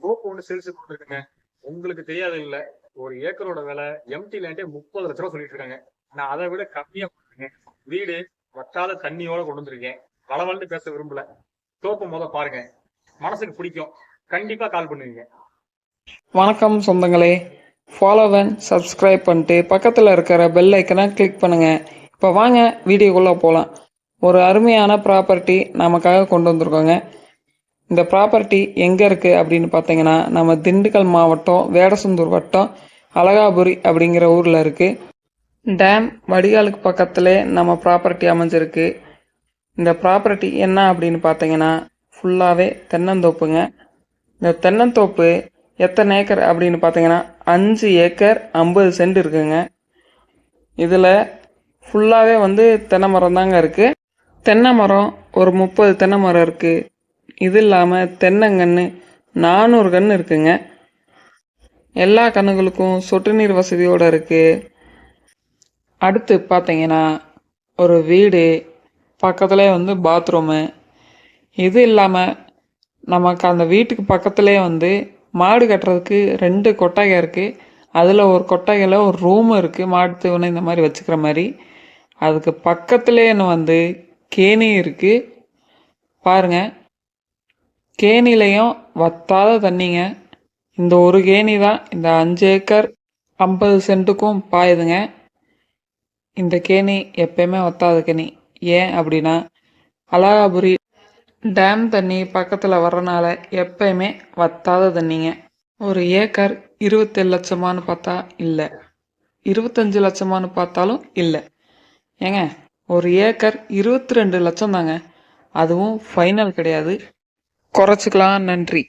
தோப்பு ஒண்ணு சேல்ஸ் கொடுத்துருக்குங்க. உங்களுக்கு தெரியாது இல்ல, ஒரு ஏக்கரோட விலை எம்டி லேண்டே 30 லட்ச ரூபா சொல்லிட்டு இருக்காங்க. நான் அதை விட கம்மியா போட்டிருக்கேன். வீடு வட்டாத தண்ணியோட கொண்டு வந்திருக்கேன். வளவல்னு பேச விரும்பல. தோப்பு பாருங்க, மனசுக்கு பிடிக்கும். கண்டிப்பா கால் பண்ணுவீங்க. வணக்கம் சொந்தங்களே, ஃபாலோ அண்ட் சப்ஸ்கிரைப் பண்ணிட்டு பக்கத்தில் இருக்கிற பெல் ஐக்கனை கிளிக் பண்ணுங்கள். இப்போ வாங்க வீடியோக்குள்ளே போகலாம். ஒரு அருமையான ப்ராப்பர்ட்டி நமக்காக கொண்டு வந்திருக்கோங்க. இந்த ப்ராப்பர்ட்டி எங்கே இருக்குது அப்படின்னு பார்த்தீங்கன்னா, நம்ம திண்டுக்கல் மாவட்டம் வேடசந்தூர் வட்டம் அழகாபுரி அப்படிங்கிற ஊரில் இருக்குது. டேம் வடிகாலுக்கு பக்கத்திலே நம்ம ப்ராப்பர்ட்டி அமைஞ்சிருக்கு. இந்த ப்ராப்பர்ட்டி என்ன அப்படின்னு பார்த்தீங்கன்னா, ஃபுல்லாகவே தென்னந்தோப்புங்க. இந்த தென்னந்தோப்பு எத்தனை ஏக்கர் அப்படின்னு பார்த்தீங்கன்னா 5 ஏக்கர் 50 சென்ட் இருக்குங்க. இதில் ஃபுல்லாகவே தென்னை மரம் தாங்க இருக்குது. தென்னை மரம் ஒரு 30 தென்னை மரம் இருக்குது. இது இல்லாமல் தென்னங்கன்று 400 கன்று இருக்குங்க. எல்லா கன்றுகளுக்கும் சொட்டு நீர் வசதியோடு இருக்குது. அடுத்து பார்த்தீங்கன்னா ஒரு வீடு பக்கத்துலேயே பாத்ரூமு. இது இல்லாமல் நமக்கு அந்த வீட்டுக்கு பக்கத்துலேயே மாடு கட்டுறதுக்கு 2 கொட்டகை இருக்குது. அதில் ஒரு கொட்டகையில் ஒரு ரூமு இருக்குது, மாடு தீவனை இந்த மாதிரி வச்சுக்கிற மாதிரி. அதுக்கு பக்கத்துலேயே கேணி இருக்குது. பாருங்கள், கேணிலையும் வத்தாத தண்ணிங்க. இந்த ஒரு கேணி தான் இந்த 5 ஏக்கர் 50 சென்ட்டுக்கும் பாயுதுங்க. இந்த கேணி எப்பயுமே வத்தாத கேணி. ஏன் அப்படின்னா, அழகாபுரி டேம் தண்ணி பக்கத்தில் வர்றனால எப்பயுமே வத்தாத தண்ணிங்க. ஒரு ஏக்கர் 27 லட்சமானு பார்த்தா இல்லை, 25 லட்சமானு பார்த்தாலும் இல்லை. ஏங்க, ஒரு ஏக்கர் 22 லட்சம் தாங்க. அதுவும் ஃபைனல் கிடையாது. குறைச்சிக்கலாம். நன்றி.